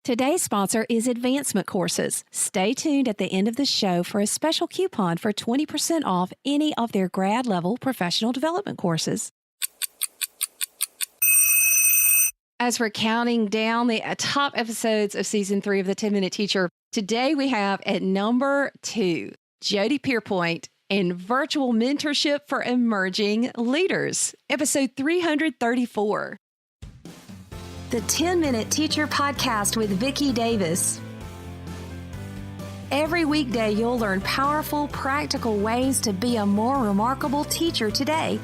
Today's sponsor is Advancement Courses. Stay tuned at the end of the show for a special coupon for 20% off any of their grad level professional development courses. As we're counting down the top episodes of Season 3 of The 10-Minute Teacher, today we have at number 2, Jodie Pierpoint and Virtual Mentorship for Emerging Leaders, episode 334. The 10-Minute Teacher Podcast with Vicki Davis. Every weekday, you'll learn powerful, practical ways to be a more remarkable teacher today.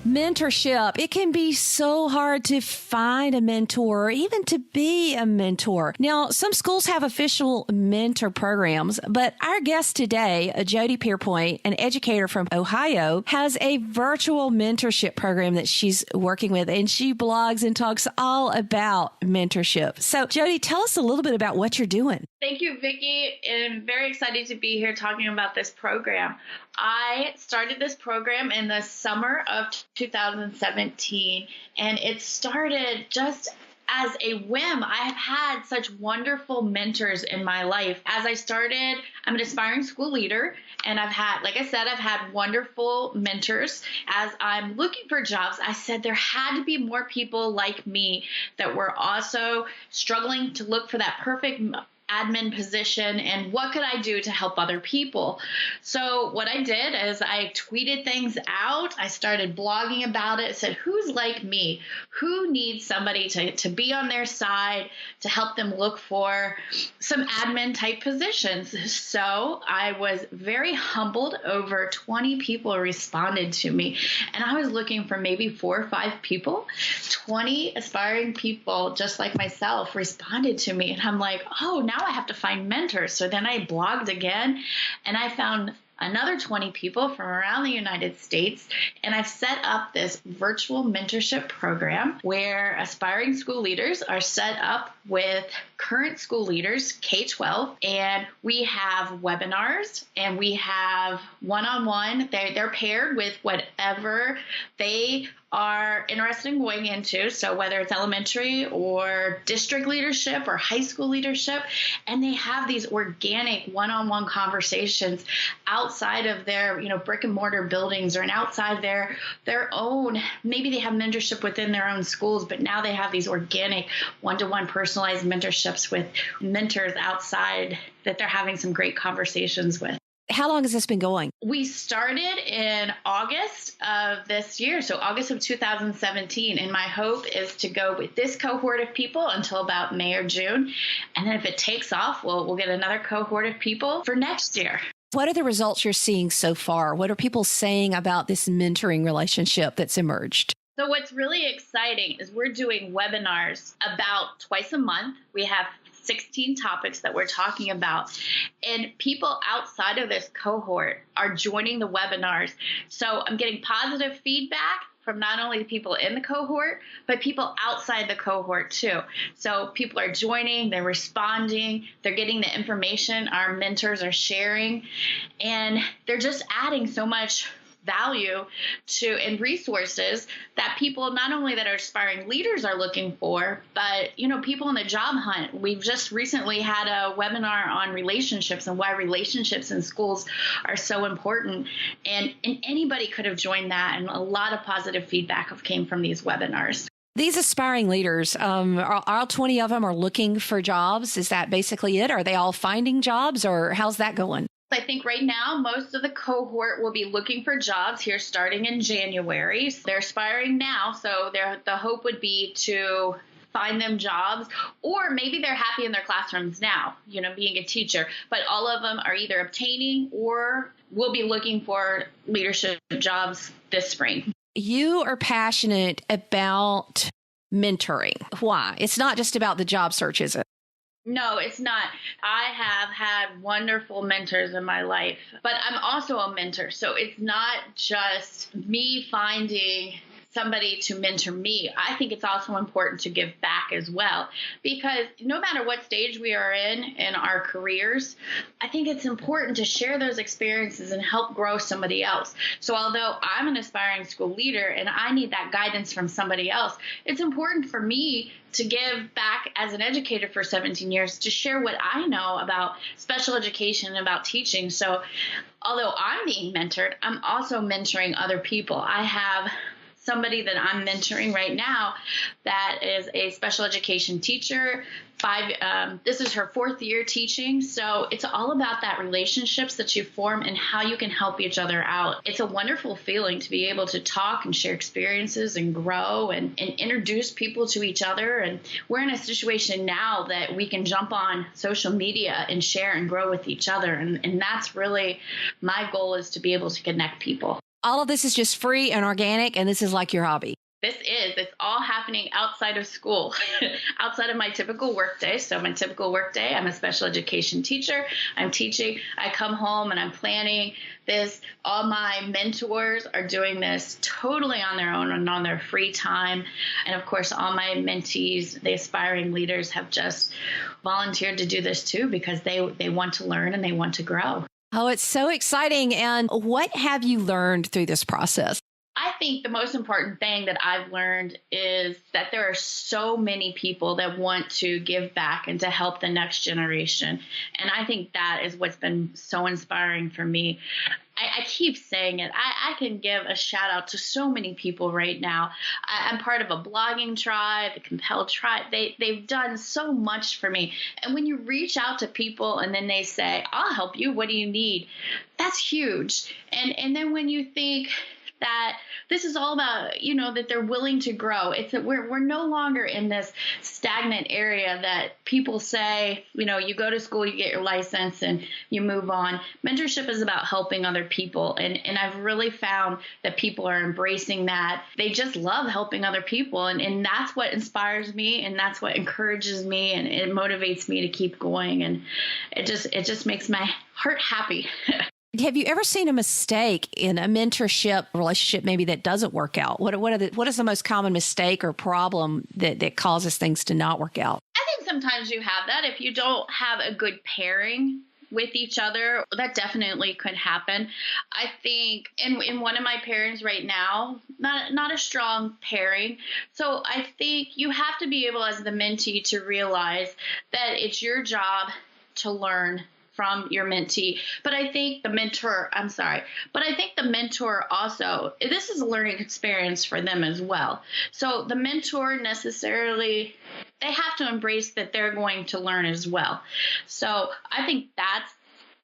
Mentorship. It can be so hard to find a mentor or even to be a mentor. Now, some schools have official mentor programs, but our guest today, Jodie Pierpoint, an educator from Ohio, has a virtual mentorship program that she's working with, and she blogs and talks all about mentorship. So, Jodie, tell us a little bit about what you're doing. Thank you, Vicki. I'm very excited to be here talking about this program. I started this program in the summer of 2017, and it started just as a whim. I have had such wonderful mentors in my life. As I started, I'm an aspiring school leader, and I've had wonderful mentors. As I'm looking for jobs, I said there had to be more people like me that were also struggling to look for that perfect admin position, and what could I do to help other people? So what I did is I tweeted things out. I started blogging about it, said, who's like me? Who needs somebody to be on their side to help them look for some admin type positions? So I was very humbled. Over 20 people responded to me, and I was looking for maybe 4 or 5 people. 20 aspiring people just like myself responded to me, and I'm like, oh, now I have to find mentors. So then I blogged again, and I found another 20 people from around the United States, and I've set up this virtual mentorship program where aspiring school leaders are set up with current school leaders, K-12, and we have webinars and we have one-on-one. They're paired with whatever they are interested in going into, so whether it's elementary or district leadership or high school leadership, and they have these organic one-on-one conversations outside of their, brick and mortar buildings, or outside their own. Maybe they have mentorship within their own schools, but now they have these organic one-to-one personalized mentorships with mentors outside that they're having some great conversations with. How long has this been going? We started in August of this year, so August of 2017, and my hope is to go with this cohort of people until about May or June, and then if it takes off, we'll get another cohort of people for next year. What are the results you're seeing so far? What are people saying about this mentoring relationship that's emerged? So what's really exciting is we're doing webinars about twice a month. We have 16 topics that we're talking about, and people outside of this cohort are joining the webinars. So I'm getting positive feedback from not only the people in the cohort, but people outside the cohort too. So people are joining, they're responding, they're getting the information our mentors are sharing, and they're just adding so much value to and resources that people not only that are aspiring leaders are looking for, but people in the job hunt. We've just recently had a webinar on relationships and why relationships in schools are so important, and anybody could have joined that, and a lot of positive feedback came from these webinars. These aspiring leaders, are all 20 of them are looking for jobs? Is that basically it? Are they all finding jobs, or how's that going? I think right now, most of the cohort will be looking for jobs here starting in January. They're aspiring now, so the hope would be to find them jobs, or maybe they're happy in their classrooms now, being a teacher. But all of them are either obtaining or will be looking for leadership jobs this spring. You are passionate about mentoring. Why? It's not just about the job search, is it? No, it's not. I have had wonderful mentors in my life, but I'm also a mentor. So it's not just me finding somebody to mentor me, I think it's also important to give back as well, because no matter what stage we are in our careers, I think it's important to share those experiences and help grow somebody else. So although I'm an aspiring school leader and I need that guidance from somebody else, it's important for me to give back as an educator for 17 years, to share what I know about special education and about teaching. So although I'm being mentored, I'm also mentoring other people. I have somebody that I'm mentoring right now that is a special education teacher. This is her 4th year teaching. So it's all about that relationships that you form and how you can help each other out. It's a wonderful feeling to be able to talk and share experiences and grow and introduce people to each other. And we're in a situation now that we can jump on social media and share and grow with each other. And that's really my goal, is to be able to connect people. All of this is just free and organic, and this is like your hobby. It's all happening outside of school, outside of my typical workday. So my typical workday, I'm a special education teacher. I'm teaching. I come home and I'm planning this. All my mentors are doing this totally on their own and on their free time. And of course, all my mentees, the aspiring leaders, have just volunteered to do this too, because they want to learn and they want to grow. Oh, it's so exciting. And what have you learned through this process? I think the most important thing that I've learned is that there are so many people that want to give back and to help the next generation. And I think that is what's been so inspiring for me. I keep saying it. I can give a shout out to so many people right now. I'm part of a blogging tribe, the Compelled tribe. They've done so much for me. And when you reach out to people and then they say, I'll help you, what do you need? That's huge. And then when you think that this is all about, that they're willing to grow. It's that we're no longer in this stagnant area that people say, you go to school, you get your license and you move on. Mentorship is about helping other people. And I've really found that people are embracing that. They just love helping other people. And that's what inspires me. And that's what encourages me. And it motivates me to keep going. And it just makes my heart happy. Have you ever seen a mistake in a mentorship relationship maybe that doesn't work out? What is the most common mistake or problem that causes things to not work out? I think sometimes you have that. If you don't have a good pairing with each other, that definitely could happen. I think in one of my pairings right now, not a strong pairing. So I think you have to be able, as the mentee, to realize that it's your job to learn from your mentee. But I think the mentor also, this is a learning experience for them as well. So the mentor necessarily, they have to embrace that they're going to learn as well. So I think that's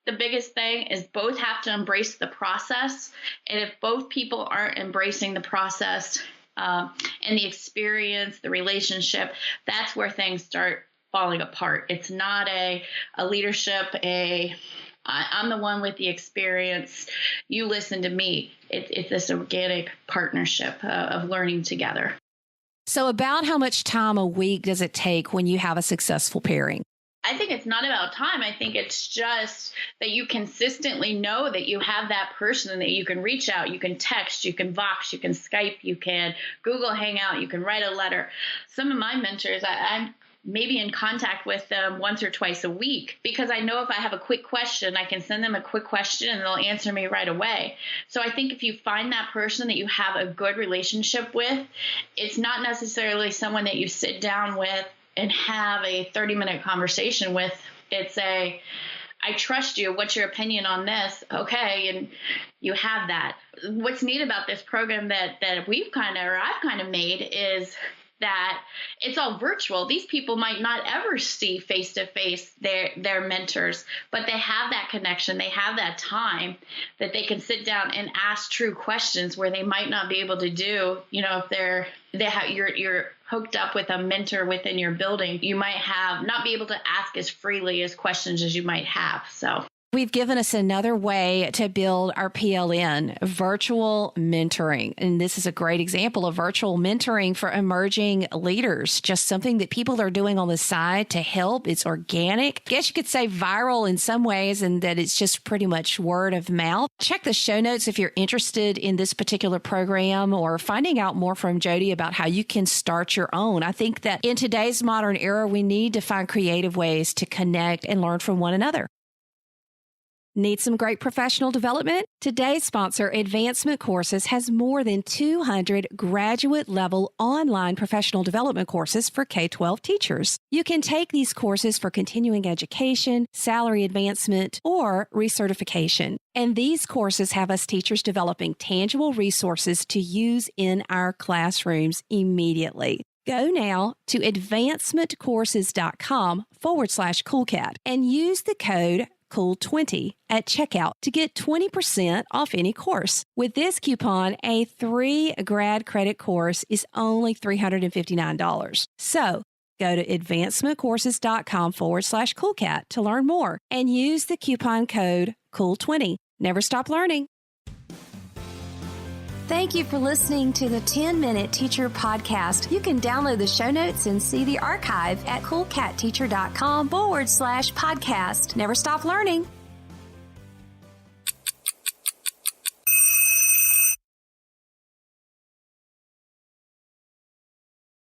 the biggest thing, is both have to embrace the process. And if both people aren't embracing the process and the experience, the relationship, that's where things start falling apart. It's not a leadership, I'm the one with the experience, you listen to me. It's this organic partnership of learning together. So about how much time a week does it take when you have a successful pairing? I think it's not about time. I think it's just that you consistently know that you have that person and that you can reach out, you can text, you can Vox, you can Skype, you can Google Hangout, you can write a letter. Some of my mentors, I'm maybe in contact with them once or twice a week, because I know if I have a quick question, I can send them a quick question and they'll answer me right away. So I think if you find that person that you have a good relationship with, it's not necessarily someone that you sit down with and have a 30-minute conversation with. It's I trust you. What's your opinion on this? Okay. And you have that. What's neat about this program that I've kind of made is that it's all virtual. These people might not ever see face to face their mentors, but they have that connection. They have that time that they can sit down and ask true questions where they might not be able to do. If you're hooked up with a mentor within your building, you might not be able to ask as freely as questions as you might have. So we've given us another way to build our PLN, virtual mentoring. And this is a great example of virtual mentoring for emerging leaders, just something that people are doing on the side to help. It's organic. I guess you could say viral in some ways, and that it's just pretty much word of mouth. Check the show notes if you're interested in this particular program or finding out more from Jodie about how you can start your own. I think that in today's modern era, we need to find creative ways to connect and learn from one another. Need some great professional development? Today's sponsor, Advancement Courses, has more than 200 graduate-level online professional development courses for K-12 teachers. You can take these courses for continuing education, salary advancement, or recertification. And these courses have us teachers developing tangible resources to use in our classrooms immediately. Go now to advancementcourses.com/coolcat and use the code COOL20 at checkout to get 20% off any course. With this coupon, a 3 grad credit course is only $359. So go to advancementcourses.com/coolcat to learn more and use the coupon code COOL20. Never stop learning. Thank you for listening to the 10-Minute Teacher Podcast. You can download the show notes and see the archive at coolcatteacher.com/podcast. Never stop learning.